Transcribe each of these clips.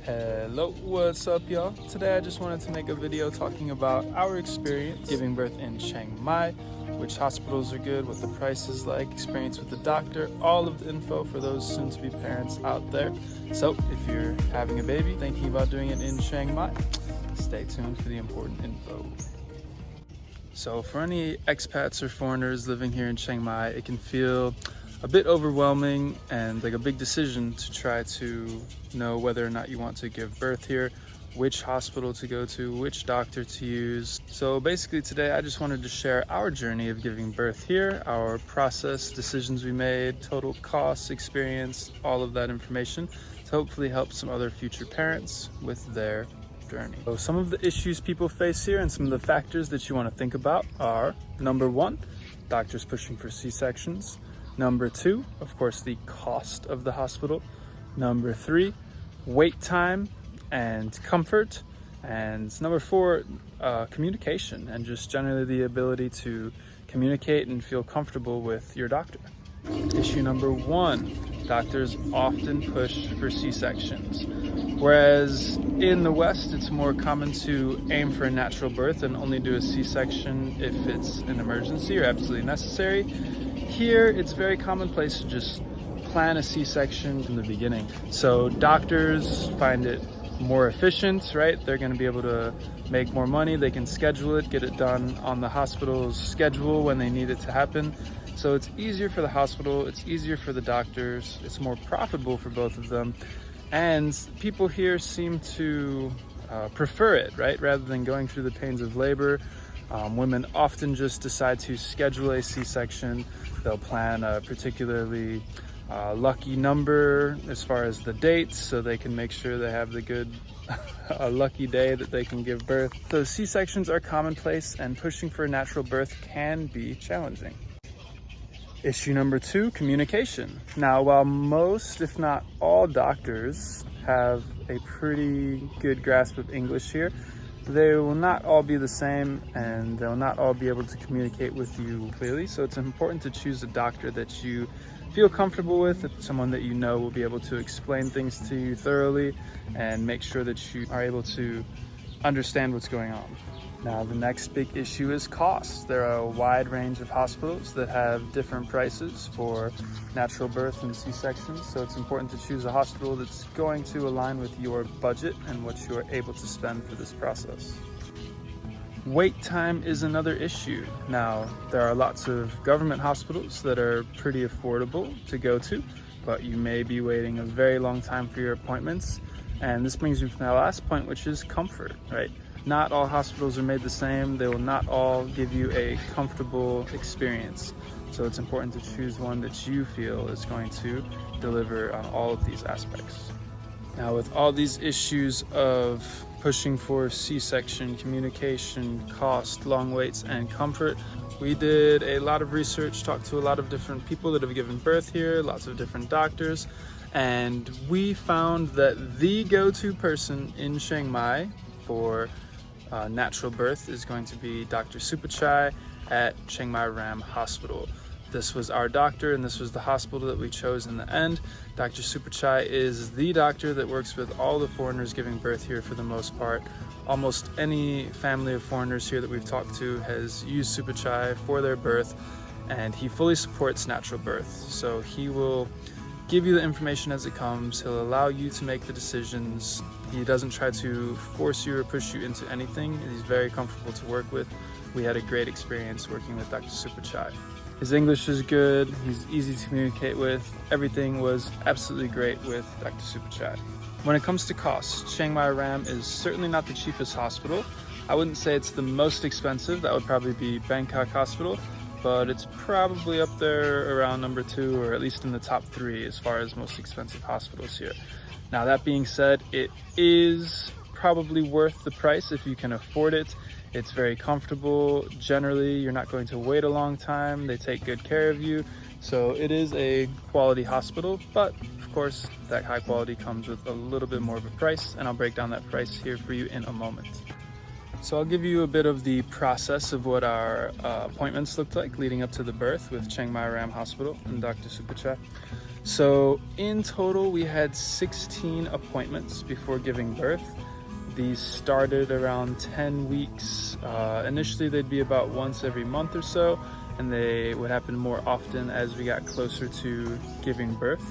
Hello, what's up y'all? Today I just wanted to make a video talking about our experience giving birth in Chiang Mai, which hospitals are good, what the price is like, experience with the doctor, all of the info for those soon-to-be parents out there. So if you're having a baby, thinking about doing it in Chiang Mai, stay tuned for the important info. So for any expats or foreigners living here in Chiang Mai, it can feel a bit overwhelming and like a big decision to try to know whether or not you want to give birth here, which hospital to go to, which doctor to use. So basically today I just wanted to share our journey of giving birth here, our process, decisions we made, total costs, experience, all of that information to hopefully help some other future parents with their journey. So some of the issues people face here and some of the factors that you want to think about are: number one, doctors pushing for C-sections. Number two, of course, the cost of the hospital. Number three, wait time and comfort. And number four, communication and just generally the ability to communicate and feel comfortable with your doctor. Issue number one, doctors often push for C-sections. Whereas in the West, it's more common to aim for a natural birth and only do a C-section if it's an emergency or absolutely necessary. Here, it's very commonplace to just plan a C-section in the beginning. So doctors find it more efficient, right? They're going to be able to make more money. They can schedule it, get it done on the hospital's schedule when they need it to happen. So it's easier for the hospital, it's easier for the doctors, it's more profitable for both of them. And people here seem to prefer it, right? Rather than going through the pains of labor. Women often just decide to schedule a C-section. They'll plan a particularly lucky number as far as the dates, so they can make sure they have the good lucky day that they can give birth. So C-sections are commonplace and pushing for a natural birth can be challenging. Issue number two, communication. Now, while most, if not all doctors have a pretty good grasp of English here, they will not all be the same and they'll not all be able to communicate with you clearly. So it's important to choose a doctor that you feel comfortable with, someone that you know will be able to explain things to you thoroughly and make sure that you are able to understand what's going on. Now, the next big issue is costs. There are a wide range of hospitals that have different prices for natural birth and C-sections, so it's important to choose a hospital that's going to align with your budget and what you are able to spend for this process. Wait time is another issue. Now, there are lots of government hospitals that are pretty affordable to go to, but you may be waiting a very long time for your appointments. And this brings me to my last point, which is comfort, right? Not all hospitals are made the same. They will not all give you a comfortable experience. So it's important to choose one that you feel is going to deliver on all of these aspects. Now, with all these issues of pushing for C-section, communication, cost, long waits, and comfort, we did a lot of research, talked to a lot of different people that have given birth here, lots of different doctors, and we found that the go-to person in Chiang Mai for natural birth is going to be Dr. Supachai at Chiang Mai Ram Hospital. This was our doctor and this was the hospital that we chose in the end. Dr. Supachai is the doctor that works with all the foreigners giving birth here for the most part. Almost any family of foreigners here that we've talked to has used Supachai for their birth, and he fully supports natural birth. So he will give you the information as it comes. He'll allow you to make the decisions. He doesn't try to force you or push you into anything. He's very comfortable to work with. We had a great experience working with Dr. Supachai. His English is good. He's easy to communicate with. Everything was absolutely great with Dr. Supachai. When it comes to costs, Chiang Mai Ram is certainly not the cheapest hospital. I wouldn't say it's the most expensive. That would probably be Bangkok Hospital, but it's probably up there around number two, or at least in the top three as far as most expensive hospitals here. Now, that being said, it is probably worth the price if you can afford it. It's very comfortable. Generally, you're not going to wait a long time. They take good care of you. So it is a quality hospital, but of course, that high quality comes with a little bit more of a price, and I'll break down that price here for you in a moment. So I'll give you a bit of the process of what our appointments looked like leading up to the birth with Chiang Mai Ram Hospital and Dr. Supachai. So in total, we had 16 appointments before giving birth. These started around 10 weeks. Initially, they'd be about once every month or so, and they would happen more often as we got closer to giving birth.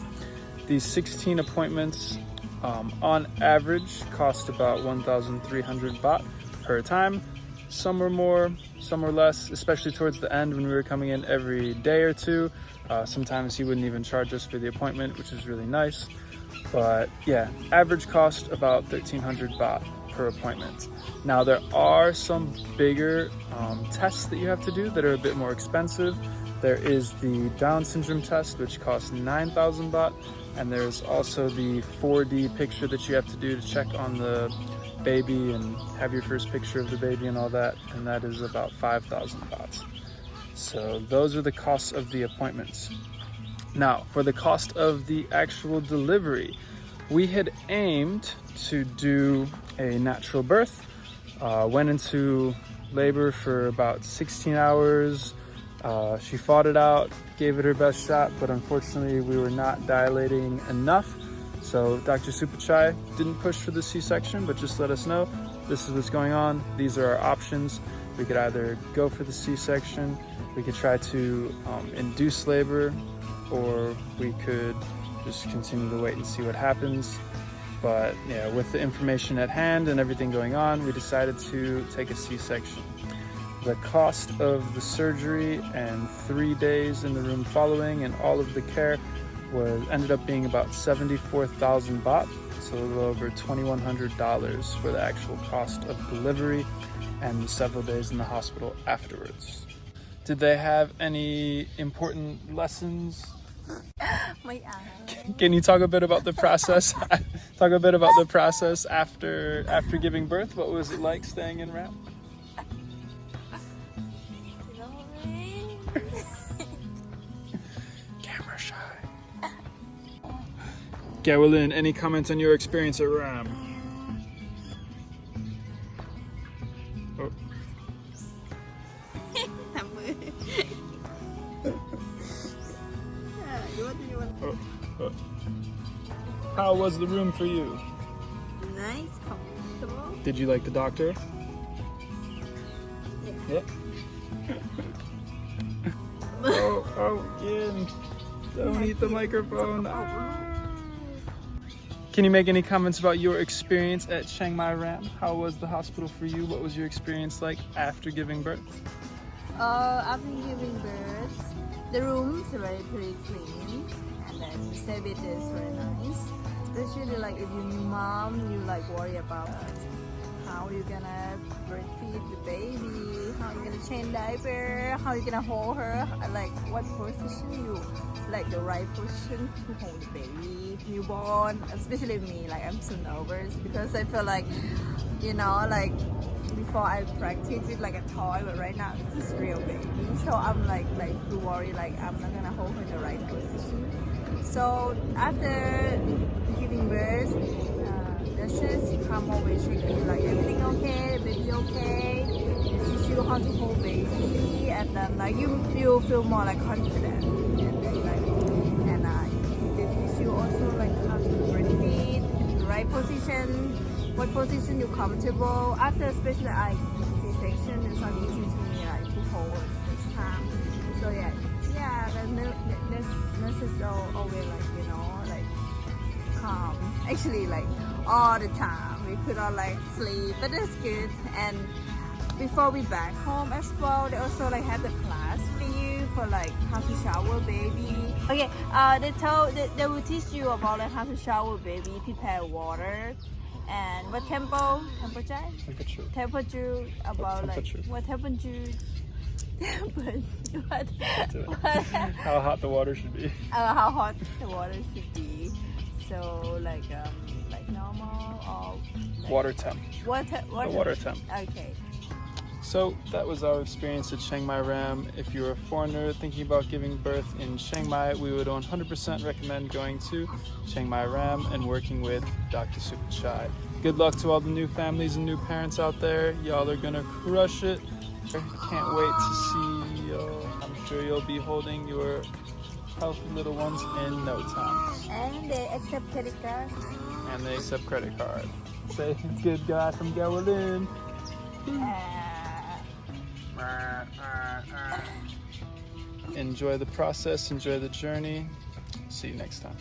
These 16 appointments, on average, cost about 1,300 baht per time. Some were more, some were less, especially towards the end when we were coming in every day or two. Sometimes he wouldn't even charge us for the appointment, which is really nice. But yeah, average cost about 1,300 baht per appointment. Now there are some bigger tests that you have to do that are a bit more expensive. There is the Down syndrome test, which costs 9,000 baht. And there's also the 4D picture that you have to do to check on the baby and have your first picture of the baby and all that. And that is about 5,000 baht. So those are the costs of the appointments. Now, for the cost of the actual delivery, we had aimed to do a natural birth. Went into labor for about 16 hours. She fought it out, gave it her best shot, but unfortunately we were not dilating enough. So Dr. Supachai didn't push for the C-section, but just let us know, this is what's going on. These are our options. We could either go for the C-section, we could try to induce labor, or we could just continue to wait and see what happens. But yeah, with the information at hand and everything going on, we decided to take a C-section. The cost of the surgery and 3 days in the room following and all of the care ended up being about 74,000 baht, so a little over $2,100 for the actual cost of delivery and the several days in the hospital afterwards. Did they have any important lessons? Can you talk a bit about the process? Talk a bit about the process after giving birth. What was it like staying in RAM? Camera shy. Gawalin, any comments on your experience at RAM? Oh. How was the room for you? Nice, comfortable. Did you like the doctor? Yeah. Oh, again. Don't eat the microphone. Can you make any comments about your experience at Chiang Mai RAM? How was the hospital for you? What was your experience like after giving birth? After giving birth, the rooms are very pretty clean, and then the service is very nice. Especially like if you're new mom, you like worry about how you're gonna breastfeed the baby, how you're gonna change diaper, how you're gonna hold her, like what position you like the right position to hold the baby, newborn. Especially me, like I'm so nervous because I feel like, you know, like before I practice with like a toy, but right now it's just real baby. So I'm like too worried, like I'm not gonna hold her in the right position. So after giving birth, nurses come over and check you, like everything okay, baby okay. They teach you how to hold baby, and then like you feel more like confident, and then like they teach you also like how to breastfeed, the right position, what position you're comfortable. After especially C-section, it's not easy to me like to hold this time. So yeah, the nurses are always like, you know, like calm. Actually, like all the time we could all like sleep, but that's good. And before we back home as well, they also like have the class for you for like how to shower baby. Okay, they will teach you about like how to shower baby, prepare water, and what temperature about temperature? Like what temperature. what How hot the water should be. How hot the water should be. So like normal or like Water temp. Water temp. Okay. So that was our experience at Chiang Mai RAM. If you're a foreigner thinking about giving birth in Chiang Mai, we would 100% recommend going to Chiang Mai RAM and working with Dr. Supachai. Good luck to all the new families and new parents out there. Y'all are gonna crush it. Can't wait to see you. I'm sure you'll be holding your healthy little ones in no time. And they accept credit card. And they accept credit card. Say, good guy from Galilee. Enjoy the process, enjoy the journey. See you next time.